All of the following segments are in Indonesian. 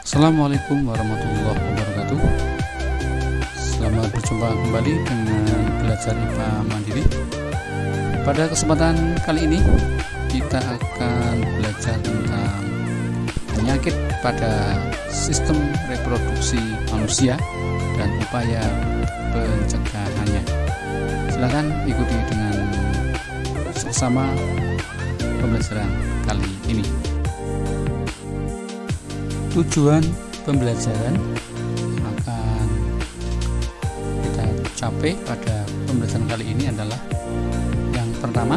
Assalamualaikum warahmatullahi wabarakatuh. Selamat berjumpa kembali dengan belajar IPA Mandiri. Pada kesempatan kali ini kita akan belajar tentang penyakit pada sistem reproduksi manusia dan upaya pencegahannya. Silakan ikuti dengan bersama pembelajaran kali ini. Tujuan pembelajaran akan kita capai pada pembelajaran kali ini adalah yang pertama,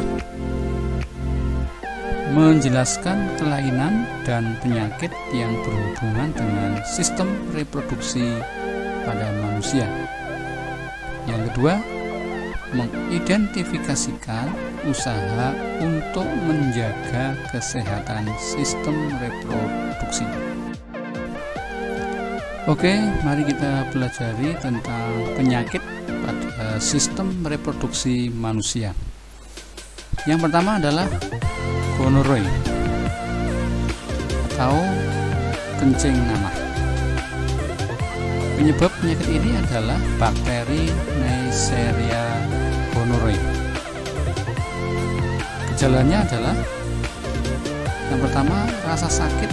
menjelaskan kelainan dan penyakit yang berhubungan dengan sistem reproduksi pada manusia. Yang kedua, mengidentifikasikan usaha untuk menjaga kesehatan sistem reproduksi. Oke, mari kita pelajari tentang penyakit pada sistem reproduksi manusia. Yang pertama adalah gonorrhea atau kencing nanah. Penyebab penyakit ini adalah bakteri Neisseria gonorrhoeae. Gejalanya adalah yang pertama, rasa sakit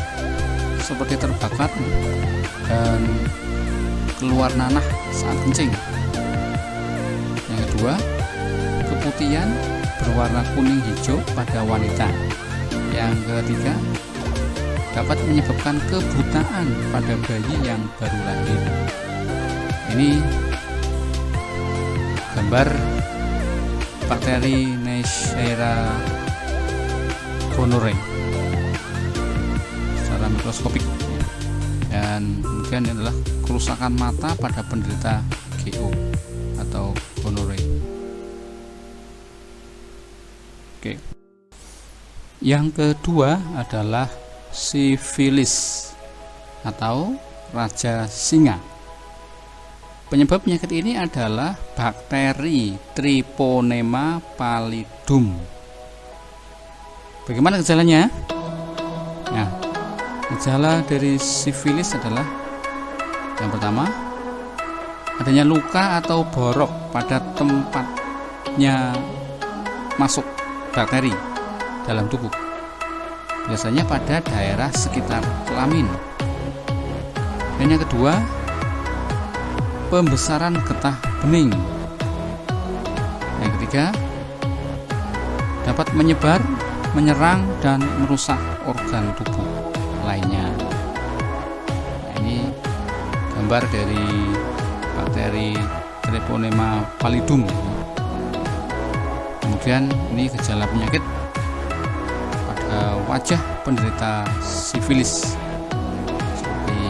seperti terbakar dan keluar nanah saat kencing. Yang kedua, keputihan berwarna kuning hijau pada wanita. Yang ketiga, dapat menyebabkan kebutaan pada bayi yang baru lahir. Ini gambar bakteri Neisseria gonorrhoeae secara mikroskopik. Dan kemudian ini adalah kerusakan mata pada penderita GO atau gonorrhea. Oke. Yang kedua adalah sifilis atau raja singa. Penyebab penyakit ini adalah bakteri Treponema pallidum. Bagaimana gejalanya? Nah, gejala dari sifilis adalah yang pertama, adanya luka atau borok pada tempatnya masuk bakteri dalam tubuh, biasanya pada daerah sekitar kelamin. Dan yang kedua, pembesaran getah bening. Yang ketiga, dapat menyebar, menyerang dan merusak organ tubuh lainnya. Nah, ini gambar dari bakteri Treponema pallidum. Kemudian ini gejala penyakit pada wajah penderita sifilis, seperti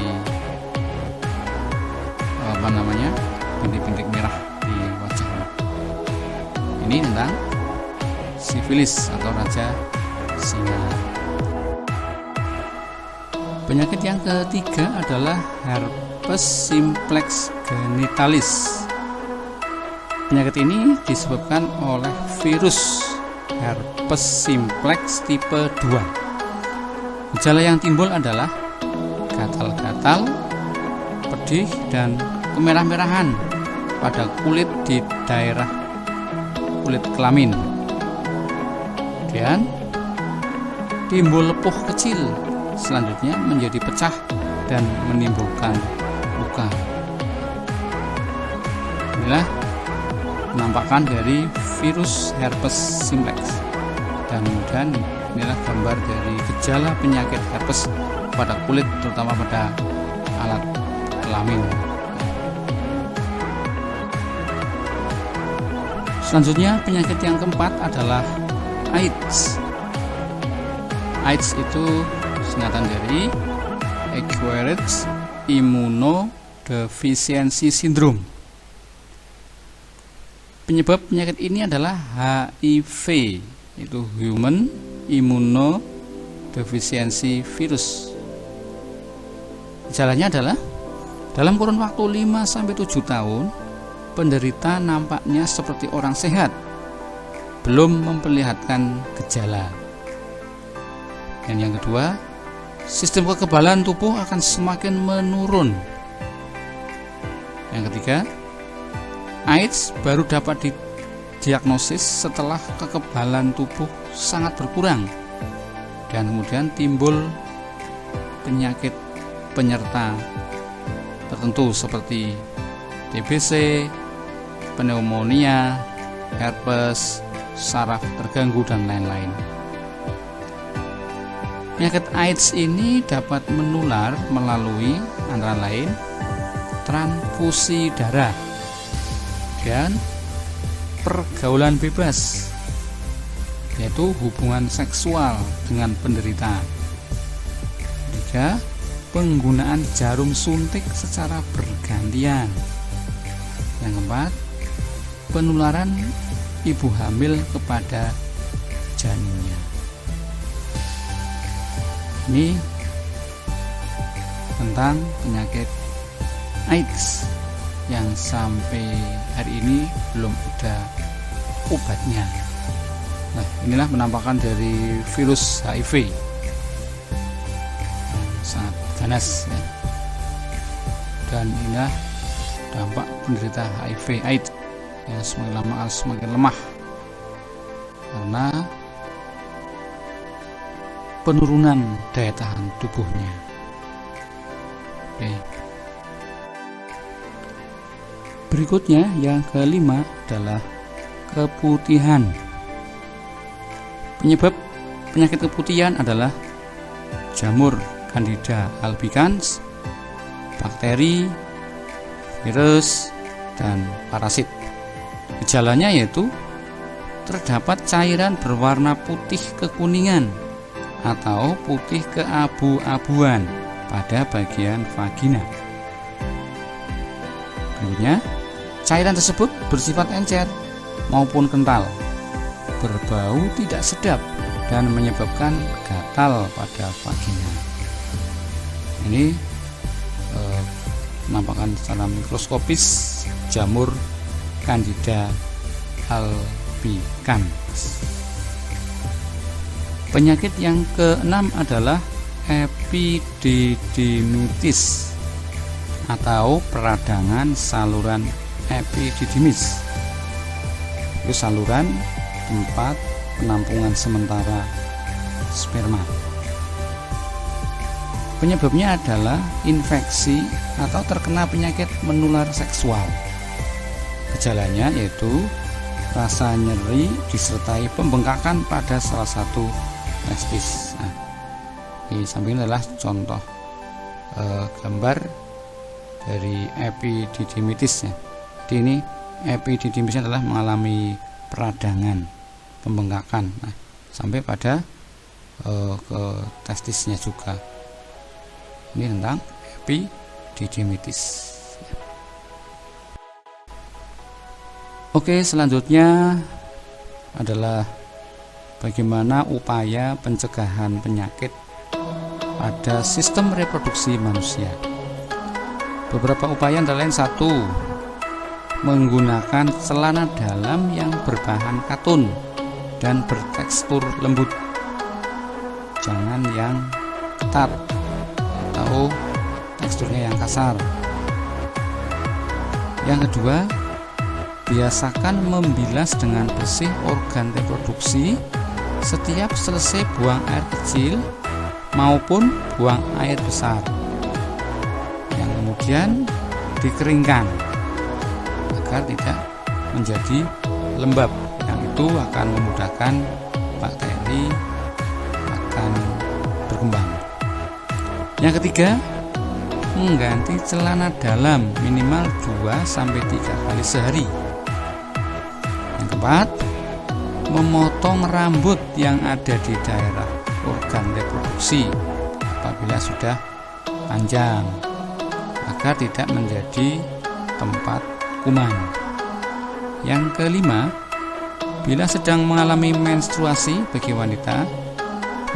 bintik-bintik merah di wajah. Ini tentang sifilis atau raja singa. Penyakit yang ketiga adalah herpes simplex genitalis. Penyakit ini disebabkan oleh virus herpes simplex tipe 2. Gejala yang timbul adalah gatal-gatal, pedih, dan kemerah-merahan pada kulit di daerah kulit kelamin. Kemudian timbul lepuh kecil, selanjutnya menjadi pecah dan menimbulkan luka. Inilah penampakan dari virus herpes simplex. Dan kemudian inilah gambar dari gejala penyakit herpes pada kulit, terutama pada alat kelamin. Selanjutnya, penyakit yang keempat adalah AIDS. AIDS itu singkatan dari Acquired Immunodeficiency Syndrome. Penyebab penyakit ini adalah HIV, yaitu Human Immunodeficiency Virus. Gejalanya adalah dalam kurun waktu 5-7 tahun, penderita nampaknya seperti orang sehat, belum memperlihatkan gejala. Dan yang kedua, sistem kekebalan tubuh akan semakin menurun. Yang ketiga, AIDS baru dapat didiagnosis setelah kekebalan tubuh sangat berkurang dan kemudian timbul penyakit penyerta tertentu seperti TBC, pneumonia, herpes, saraf terganggu, dan lain-lain. Penyakit AIDS ini dapat menular melalui antara lain transfusi darah dan pergaulan bebas, yaitu hubungan seksual dengan penderita. Ketiga, penggunaan jarum suntik secara bergantian. Yang keempat, penularan ibu hamil kepada janinnya. Ini tentang penyakit AIDS yang sampai hari ini belum ada obatnya. Nah, inilah penampakan dari virus HIV yang sangat ganas ya. Dan inilah dampak penderita HIV AIDS yang semakin lama semakin lemah karena penurunan daya tahan tubuhnya. Oke. Berikutnya yang kelima adalah keputihan. Penyebab penyakit keputihan adalah jamur Candida albicans, bakteri, virus, dan parasit. Gejalanya yaitu terdapat cairan berwarna putih kekuningan atau putih keabu-abuan pada bagian vagina. Berikutnya, cairan tersebut bersifat encer maupun kental, berbau tidak sedap, dan menyebabkan gatal pada vagina. Ini penampakan secara mikroskopis jamur Candida albicans. Penyakit yang keenam adalah epididymitis atau peradangan saluran epididymis. Itu saluran tempat penampungan sementara sperma. Penyebabnya adalah infeksi atau terkena penyakit menular seksual. Gejalanya yaitu rasa nyeri disertai pembengkakan pada salah satu testis. Nah, di samping adalah contoh gambar dari epididymitis ya. Jadi ini epididymitis adalah mengalami peradangan, pembengkakan, nah, sampai pada ke testisnya juga. Ini tentang epididymitis. Oke, selanjutnya adalah bagaimana upaya pencegahan penyakit pada sistem reproduksi manusia. Beberapa upaya antara lain: 1. Menggunakan celana dalam yang berbahan katun dan bertekstur lembut, jangan yang ketat atau teksturnya yang kasar. Yang kedua, biasakan membilas dengan bersih organ reproduksi setiap selesai buang air kecil maupun buang air besar, yang kemudian dikeringkan agar tidak menjadi lembab, yang itu akan memudahkan bakteri akan berkembang. Yang ketiga, mengganti celana dalam minimal 2-3 kali sehari. Yang keempat, memotong rambut yang ada di daerah organ reproduksi apabila sudah panjang agar tidak menjadi tempat kuman. Yang kelima, bila sedang mengalami menstruasi bagi wanita,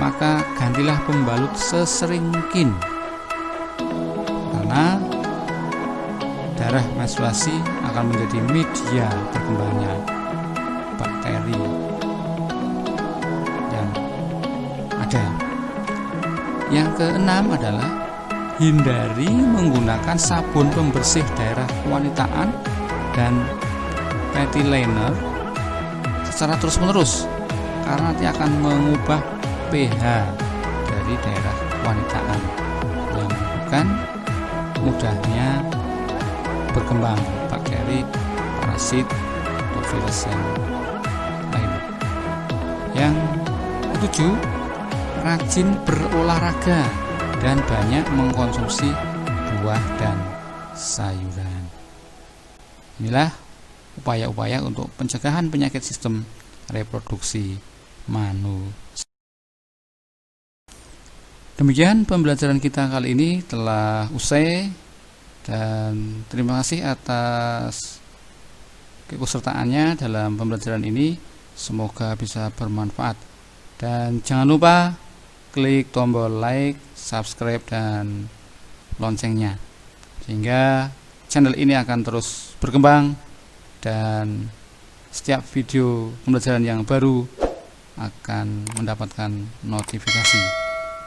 maka gantilah pembalut sesering mungkin, karena darah menstruasi akan menjadi media berkembangnya bakteri yang ada. Yang keenam adalah hindari menggunakan sabun pembersih daerah kewanitaan dan panty liner secara terus-menerus, karena nanti akan mengubah pH dari daerah kewanitaan yang menyebabkan mudahnya berkembang bakteri, parasit, atau virus yang lain. Yang ketujuh, rajin berolahraga dan banyak mengkonsumsi buah dan sayuran. Inilah upaya-upaya untuk pencegahan penyakit sistem reproduksi manusia. Demikian pembelajaran kita kali ini telah usai, dan terima kasih atas keikutsertaannya dalam pembelajaran ini. Semoga bisa bermanfaat, dan jangan lupa klik tombol like, subscribe, dan loncengnya, sehingga channel ini akan terus berkembang dan setiap video pembelajaran yang baru akan mendapatkan notifikasi.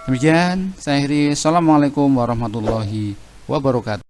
Demikian, saya akhiri. Assalamualaikum warahmatullahi wabarakatuh.